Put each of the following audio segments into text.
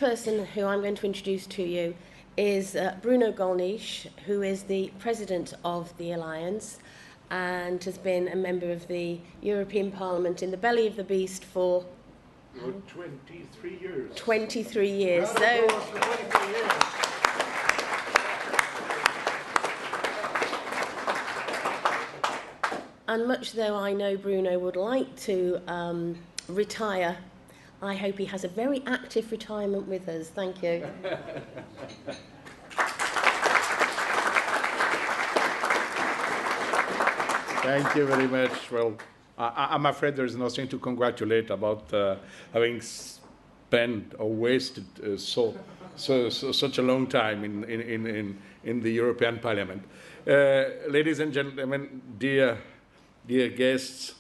person who I'm going to introduce to you is Bruno Gollnisch, who is the president of the Alliance and has been a member of the European Parliament in the belly of the beast for 23 years. 23 years. So, 23 years. And much though I know Bruno would like to retire, I hope he has a very active retirement with us. Thank you. Thank you very much. Well, I'm afraid there's nothing to congratulate about having spent or wasted such a long time in the European Parliament. Ladies and gentlemen, dear guests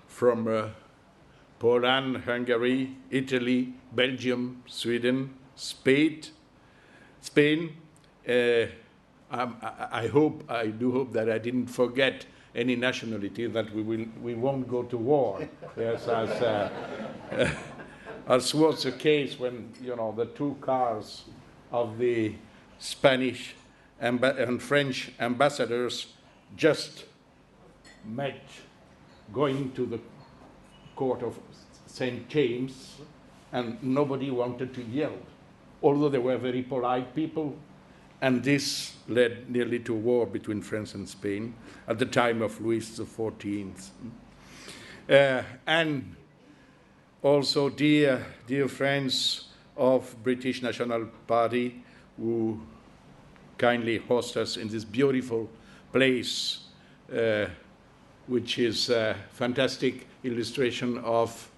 from Poland, Hungary, Italy, Belgium, Sweden, Spain. I do hope that I didn't forget any nationality, that we won't go to war. Yes, as was the case when the two cars of the Spanish and French ambassadors just met going to the court of St. James, and nobody wanted to yield, although they were very polite people. And this led nearly to war between France and Spain at the time of Louis XIV. And also dear friends of British National Party who kindly host us in this beautiful place, which is a fantastic illustration of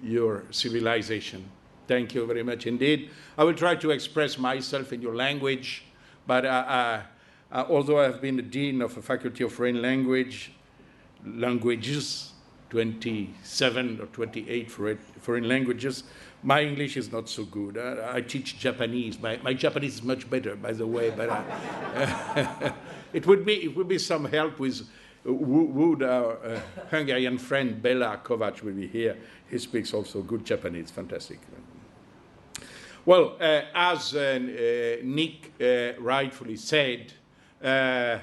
your civilization. Thank you very much indeed. I will try to express myself in your language, but although I have been the Dean of a Faculty of Foreign Languages, 27 or 28 foreign languages, my English is not so good. I teach Japanese. My Japanese is much better, by the way, but it would be some help with would our Hungarian friend Bela Kovacs will be here. He speaks also good Japanese, fantastic. Well, as Nick rightfully said, the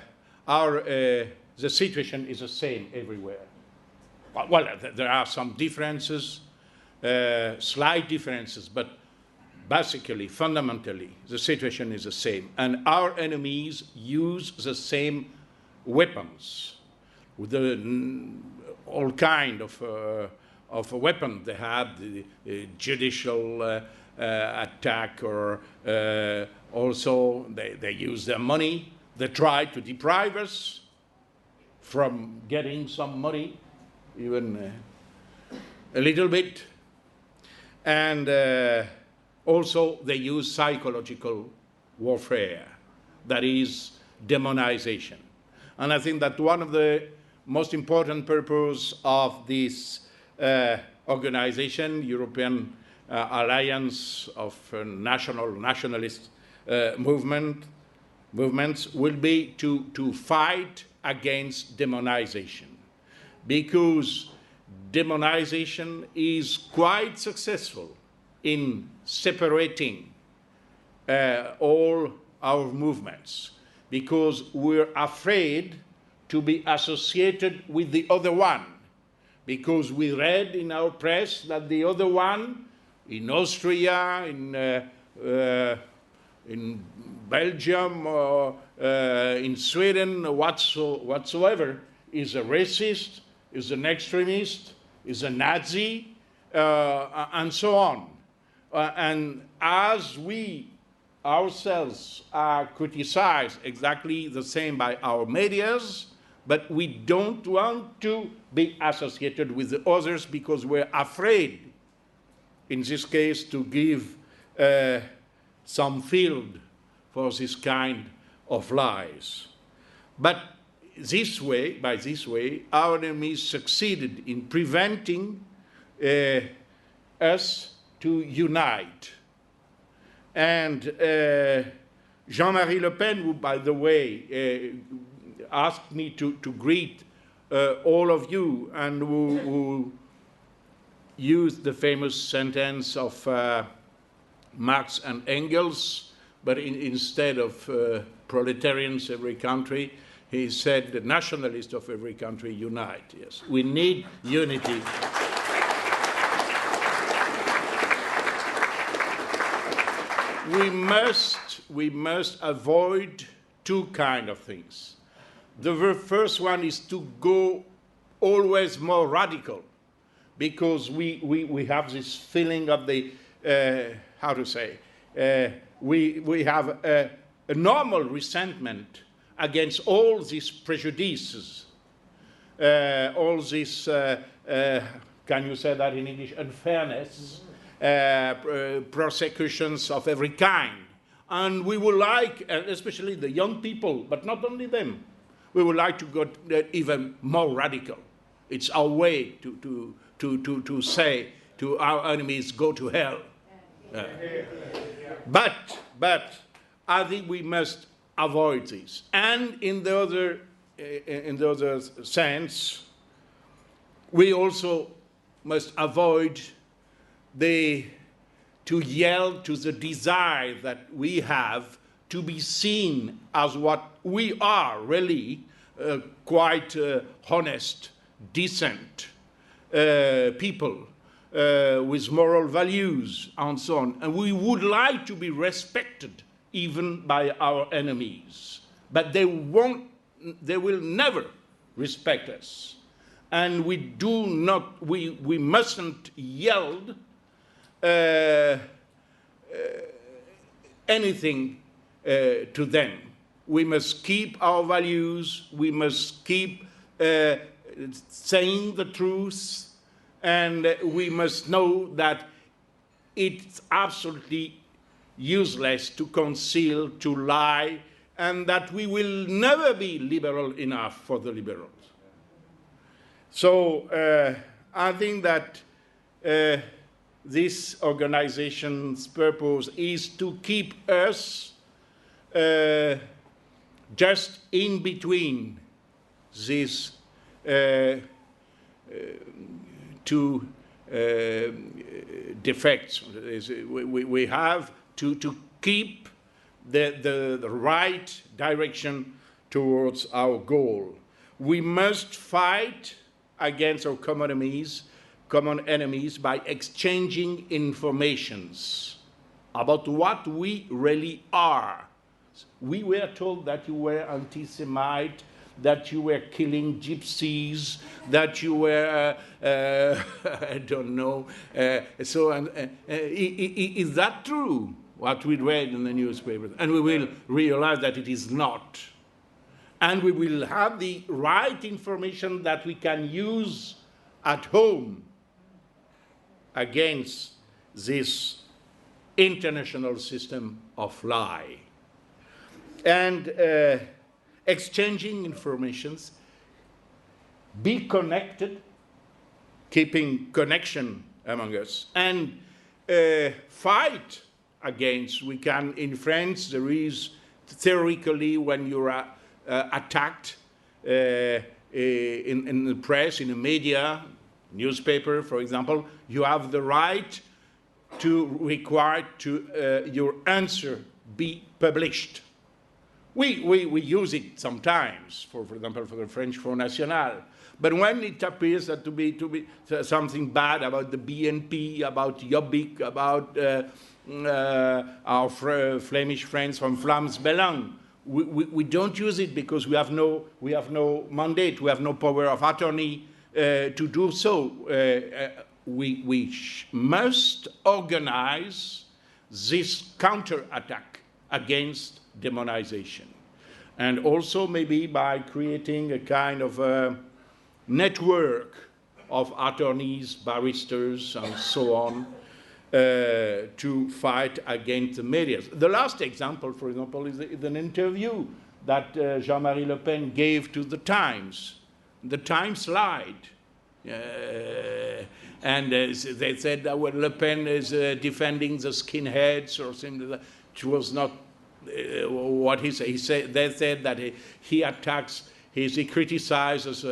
situation is the same everywhere. Well, there are some differences, slight differences, but basically, fundamentally, the situation is the same. And our enemies use the same weapons, with all kind of weapons. They have the judicial attack, or also they use their money. They try to deprive us from getting some money, even a little bit. And also they use psychological warfare, that is demonization. And I think that one of the most important purposes of this organization, European Alliance of Nationalist Movements, will be to fight against demonization, because demonization is quite successful in separating all our movements, because we're afraid to be associated with the other one, because we read in our press that the other one in Austria, in Belgium, or in Sweden, whatsoever, is a racist, is an extremist, is a Nazi, and so on. And as we ourselves are criticized exactly the same by our medias, but we don't want to be associated with the others because we're afraid, in this case, to give some field for this kind of lies. But by this way, our enemies succeeded in preventing us to unite. And Jean-Marie Le Pen, who, by the way, asked me to greet all of you, and who used the famous sentence of Marx and Engels, but instead of proletarians every country, he said the nationalists of every country unite. Yes, we need unity. We must avoid two kinds of things. The first one is to go always more radical, because we have this feeling of the, how to say, we have a normal resentment against all these prejudices, all this, can you say that in English, unfairness, prosecutions of every kind. And we would like, especially the young people, but not only them, we would like to go even more radical. It's our way to say to our enemies, go to hell. But I think we must avoid this. And in the other sense, we also must avoid to yell to the desire that we have to be seen as what we are really, quite honest, decent people with moral values and so on. And we would like to be respected even by our enemies. But they will never respect us. And we mustn't yell anything to them. We must keep our values, we must keep saying the truth, and we must know that it's absolutely useless to conceal, to lie, and that we will never be liberal enough for the liberals. So I think that this organization's purpose is to keep us just in between these two defects. We have to keep the right direction towards our goal. We must fight against our common enemies by exchanging informations about what we really are. We were told that you were anti-Semite, that you were killing gypsies, that you were, I don't know. Is that true, what we read in the newspapers? And we will realize that it is not. And we will have the right information that we can use at home against this international system of lie. And exchanging informations, be connected, keeping connection among us, and fight against. We can, in France, there is theoretically, when you are attacked in the press, in the media, newspaper, for example, you have the right to require your answer be published. We use it sometimes, for example, for the French Front National. But when it appears that to be something bad about the BNP, about Jobbik, about our Flemish friends from Vlaams Belang, we don't use it because we have no mandate, we have no power of attorney to do so. We must organize this counterattack against demonization, and also maybe by creating a kind of a network of attorneys, barristers, and so on, to fight against the media. The last example, for example, is an interview that Jean-Marie Le Pen gave to the Times. The Times lied. And they said that when Le Pen is defending the skinheads or something like that, which was not what he said. They said that he attacks, he criticizes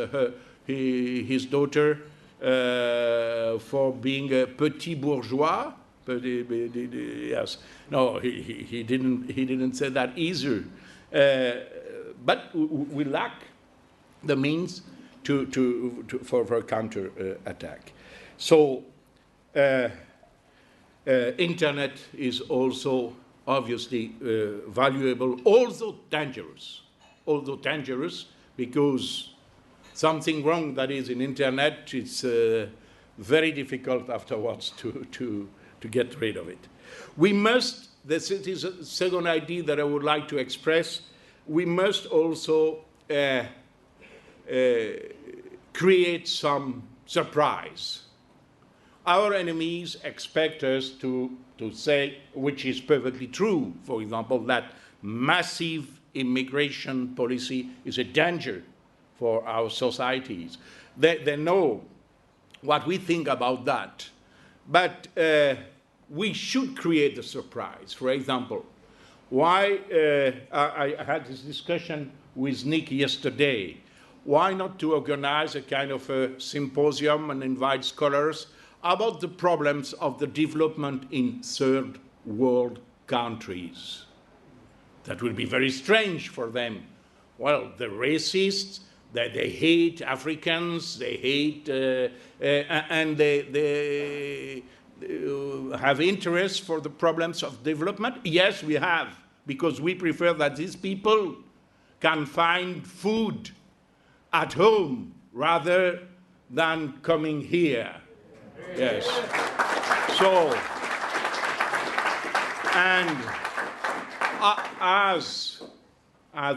his daughter for being a petit bourgeois. but yes, no, he didn't say that either. But we lack the means for a counter attack. So internet is also obviously valuable, although dangerous because something wrong that is in internet, it's very difficult afterwards to get rid of it. We must, this is a second idea that I would like to express, we must also create some surprise. Our enemies expect us to say, which is perfectly true, for example, that massive immigration policy is a danger for our societies. They know what we think about that. But we should create a surprise. For example, why, I had this discussion with Nick yesterday, why not to organize a kind of a symposium and invite scholars about the problems of the development in third world countries? That will be very strange for them. Well, the racists, they hate Africans, they hate, and they have interest for the problems of development. Yes, we have, because we prefer that these people can find food at home rather than coming here. Yes. So, and as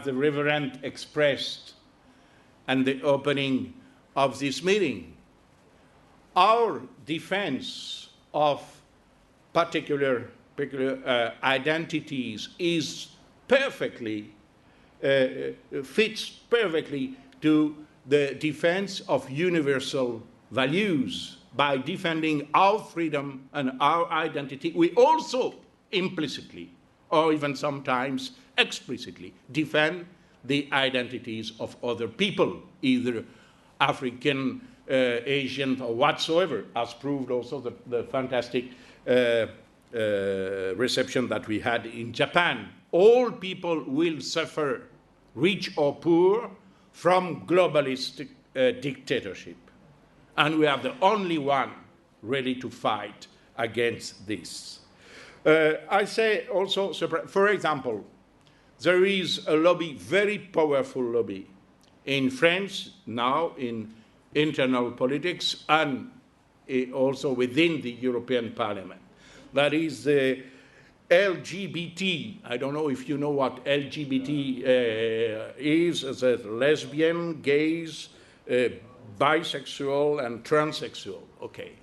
the Reverend expressed at the opening of this meeting, our defense of particular identities is perfectly, fits perfectly to the defense of universal values. By defending our freedom and our identity, we also implicitly, or even sometimes explicitly, defend the identities of other people, either African, Asian, or whatsoever, as proved also the fantastic reception that we had in Japan. All people will suffer, rich or poor, from globalist dictatorship. And we are the only one ready to fight against this. I say also, for example, there is a lobby, very powerful lobby, in France now in internal politics and also within the European Parliament. That is the LGBT. I don't know if you know what LGBT is, as a lesbian, gays, bisexual and transsexual. Okay.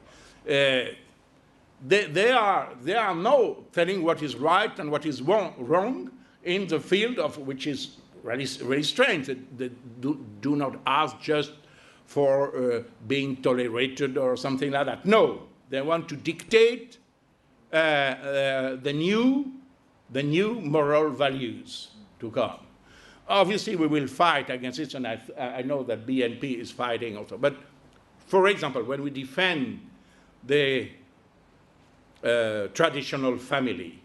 They are now telling what is right and what is wrong in the field of which is really, really strange. They do not ask just for being tolerated or something like that. No, they want to dictate the new moral values to come. Obviously, we will fight against it, and I know that BNP is fighting also. But, for example, when we defend the traditional family,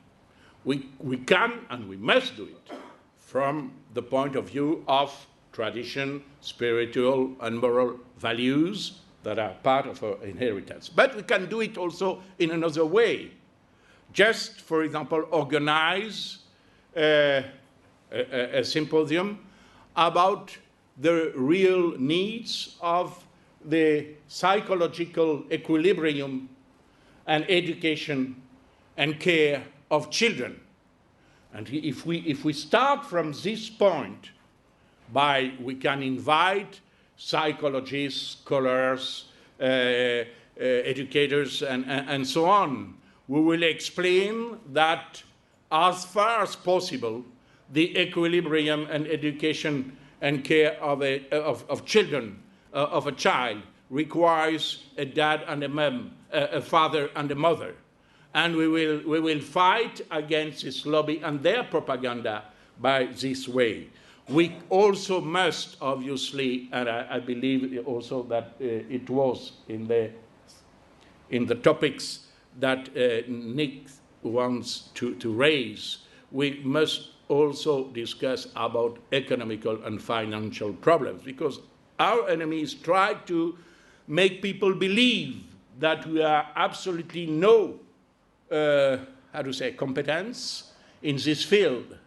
we can and we must do it from the point of view of tradition, spiritual and moral values that are part of our inheritance. But we can do it also in another way. Just, for example, organize a symposium about the real needs of the psychological equilibrium and education and care of children. And if we start from this point, we can invite psychologists, scholars, educators, and so on. We will explain that as far as possible, the equilibrium and education and care of children, of a child, requires a dad and a mom, a father and a mother. And we will fight against this lobby and their propaganda by this way. We also must, obviously, and I believe also that it was in the topics that Nick wants to raise, we must also discuss about economical and financial problems, because our enemies try to make people believe that we are absolutely no, competence in this field,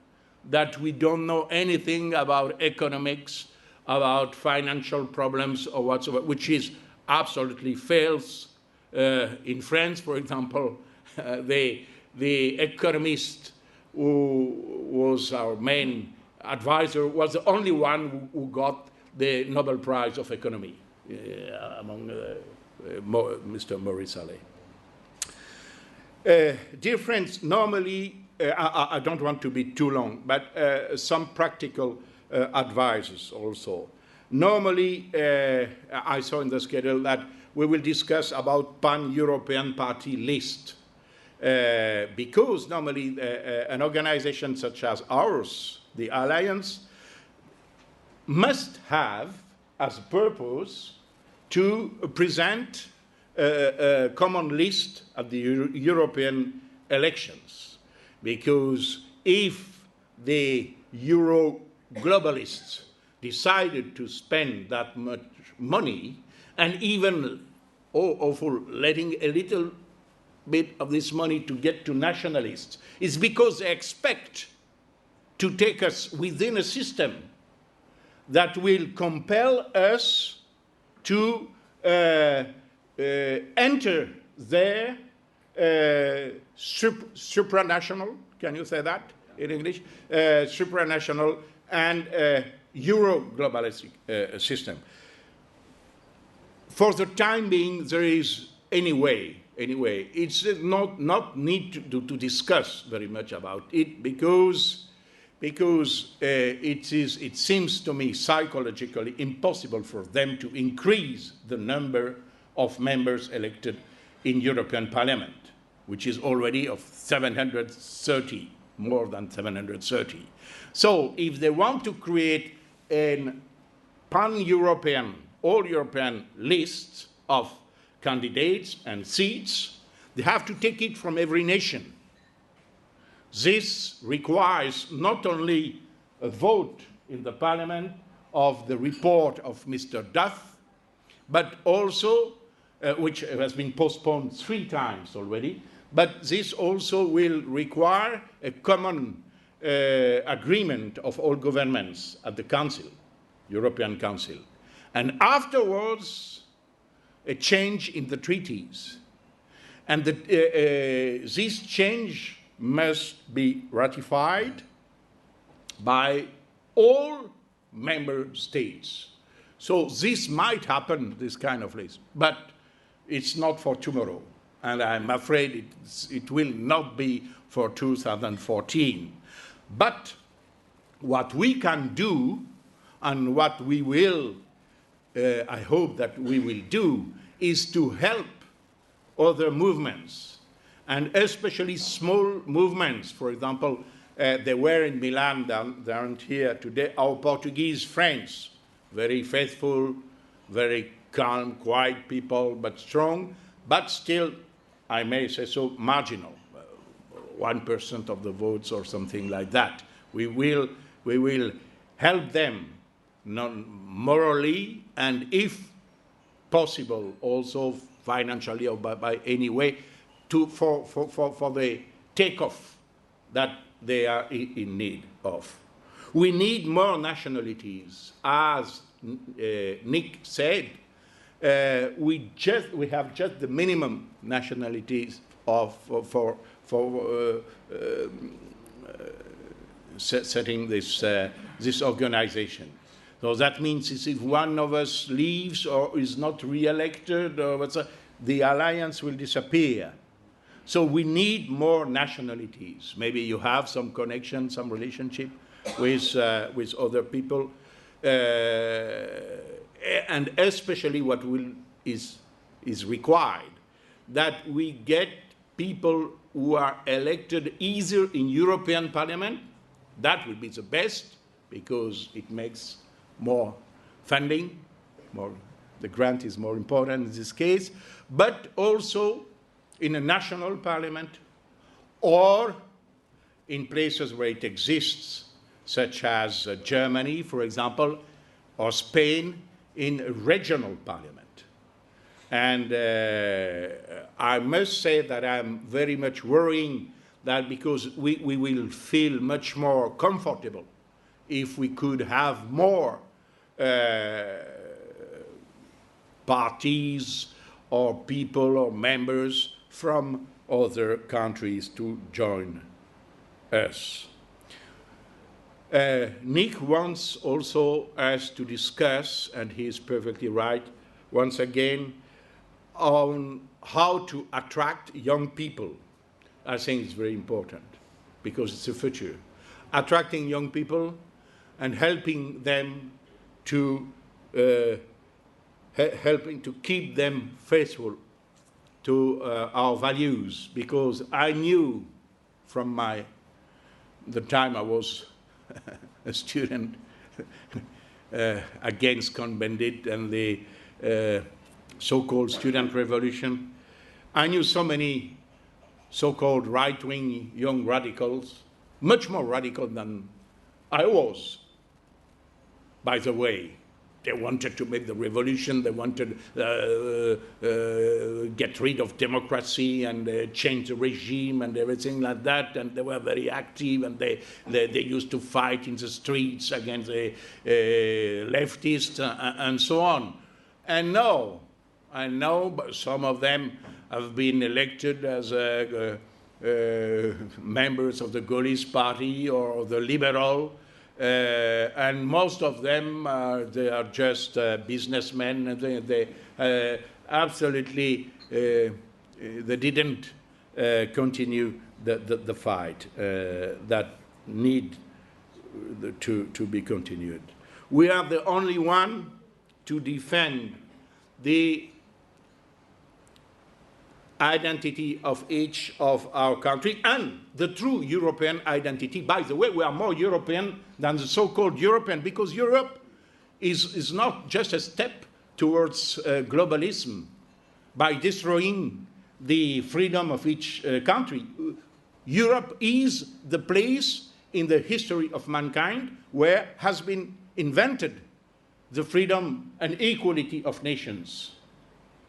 that we don't know anything about economics, about financial problems or whatsoever, which is absolutely false. In France, for example, the economist who was our main advisor was the only one who got the Nobel Prize of Economy, among Mr. Maurice Allais. Dear friends, normally, I don't want to be too long, but some practical advices also. Normally, I saw in the schedule that we will discuss about pan-European party list, because normally an organization such as ours, the Alliance, must have as purpose to present a common list at the European elections. Because if the Euro-globalists decided to spend that much money, and even letting a little bit of this money to get to nationalists, it's because they expect to take us within a system that will compel us to enter their supranational, can you say that in English? Supranational and Euro-globalistic system. For the time being, there is anyway, it's not need to discuss very much about it, because it seems to me psychologically impossible for them to increase the number of members elected in European Parliament, which is already of 730, more than 730. So if they want to create a pan-European, all-European list of candidates and seats, they have to take it from every nation. This requires not only a vote in the Parliament of the report of Mr. Duff, but also, which has been postponed 3 times already, but this also will require a common agreement of all governments at the Council, European Council. And afterwards, a change in the treaties. And this change must be ratified by all member states. So this might happen, this kind of list, but it's not for tomorrow. And I'm afraid it will not be for 2014. But what we can do, and what we will, I hope that we will do, is to help other movements, and especially small movements. For example, they were in Milan, they aren't here today, our Portuguese friends, very faithful, very calm, quiet people, but strong, but still, I may say so, marginal, 1% of the votes or something like that. We will help them morally, and if possible, also financially or by any way, for the takeoff that they are in need of. We need more nationalities. As Nick said, we have just the minimum nationalities for setting this organization. So that means if one of us leaves or is not re-elected, or the alliance will disappear. So we need more nationalities. Maybe you have some connection, some relationship with other people, and especially what is required, that we get people who are elected either in European Parliament. That will be the best, because it makes more funding, the grant is more important in this case, but also in a national parliament or in places where it exists, such as Germany, for example, or Spain, in a regional parliament. And I must say that I'm very much worrying that because we will feel much more comfortable if we could have more parties or people or members from other countries to join us. Nick wants also us to discuss, and he is perfectly right, once again, on how to attract young people. I think it's very important because it's the future. Attracting young people and helping them to helping to keep them faithful to our values, because I knew from the time I was a student against Cohn-Bendit and the so-called student revolution. I knew so many so-called right-wing young radicals, much more radical than I was, by the way. They wanted to make the revolution, they wanted to get rid of democracy and change the regime and everything like that, and they were very active, and they used to fight in the streets against the leftists and so on. And now, I know, but some of them have been elected as members of the Gaullist Party or the Liberal, and most of them they are just businessmen, and they absolutely they didn't continue the fight that need to be continued. We are the only one to defend the identity of each of our country and the true European identity. By the way, we are more European than the so-called European, because Europe is not just a step towards globalism by destroying the freedom of each country. Europe is the place in the history of mankind where has been invented the freedom and equality of nations,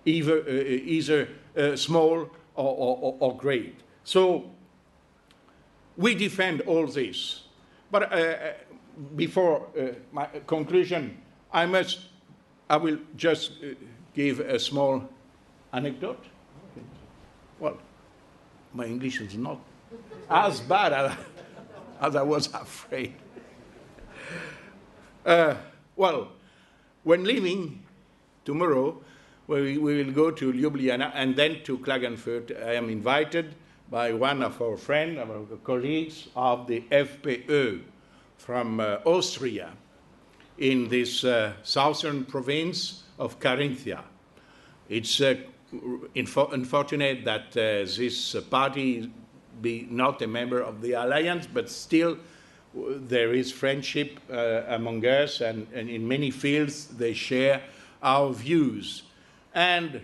either small or great. So we defend all this. But before my conclusion, I will just give a small anecdote. Well, my English is not as bad as I was afraid. Well, when leaving tomorrow, we will go to Ljubljana and then to Klagenfurt. I am invited by one of our friends, our colleagues of the FPÖ from Austria in this southern province of Carinthia. It's unfortunate that this party be not a member of the alliance, but still there is friendship among us, and in many fields they share our views. And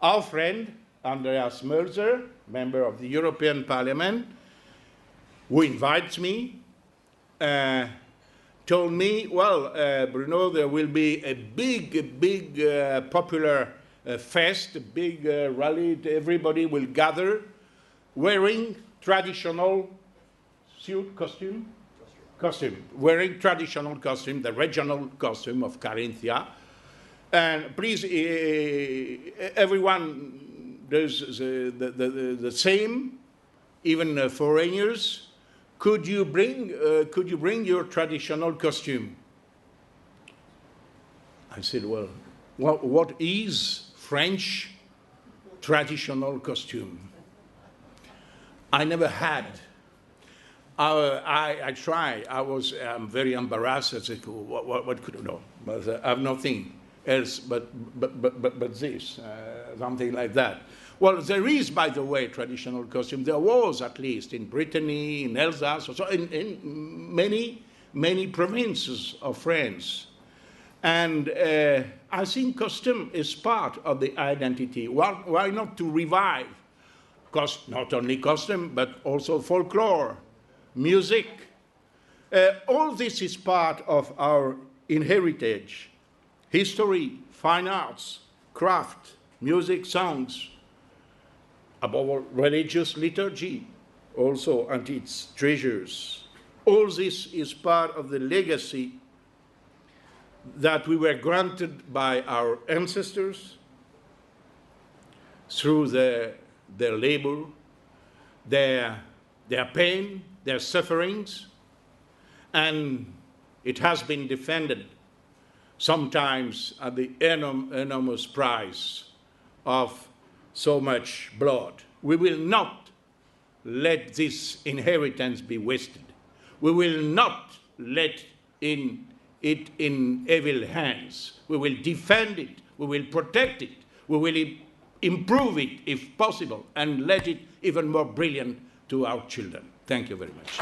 our friend, Andreas Mölzer, member of the European Parliament, who invites me, told me, well, Bruno, there will be a big popular fest, a big rally. Everybody will gather wearing traditional wearing traditional costume, the regional costume of Carinthia. And please, everyone does the same, even foreigners. Could you bring your traditional costume? I said, well, what is French traditional costume? I never had. I tried. I'm very embarrassed. I said, what could I know? But I have nothing else but this, something like that. Well, there is, by the way, traditional costume. There was, at least, in Brittany, in Alsace, also in many provinces of France. And I think costume is part of the identity. Why not to revive not only custom, but also folklore, music. All this is part of our heritage, history, fine arts, craft, music, songs, above all, religious liturgy, also, and its treasures. All this is part of the legacy that we were granted by our ancestors through their labor, their pain, their sufferings, and it has been defended sometimes at the enormous price of so much blood. We will not let this inheritance be wasted. We will not let it in evil hands. We will defend it. We will protect it. We will improve it if possible and let it even more brilliant to our children. Thank you very much.